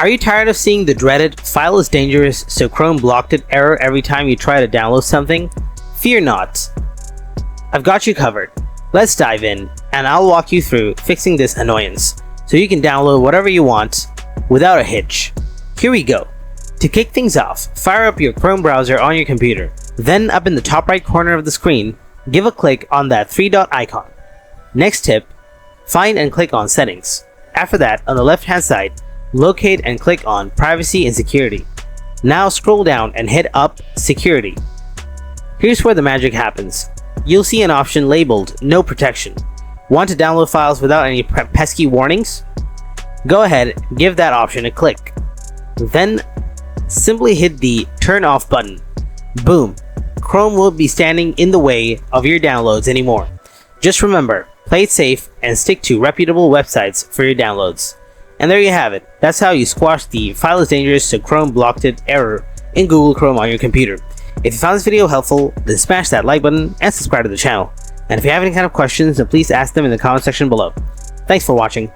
Are you tired of seeing the dreaded "file is dangerous, so Chrome blocked it" error every time you try to download something? Fear not. I've got you covered. Let's dive in, and I'll walk you through fixing this annoyance, so you can download whatever you want without a hitch. Here we go. To kick things off, fire up your Chrome browser on your computer. Then up in the top right corner of the screen, give a click on that three-dot icon. Next tip, find and click on Settings. After that, on the left-hand side, locate and click on Privacy and Security. Now scroll down and hit up Security. Here's where the magic happens. You'll see an option labeled No Protection. Want to download files without any pesky warnings? Go ahead, give that option a click. Then simply hit the Turn Off button. Boom! Chrome won't be standing in the way of your downloads anymore. Just remember, play it safe and stick to reputable websites for your downloads. And there you have it. That's how you squash the "file is dangerous, so Chrome blocked it" error in Google Chrome on your computer. If you found this video helpful, then smash that like button and subscribe to the channel. And if you have any kind of questions, then please ask them in the comment section below. Thanks for watching.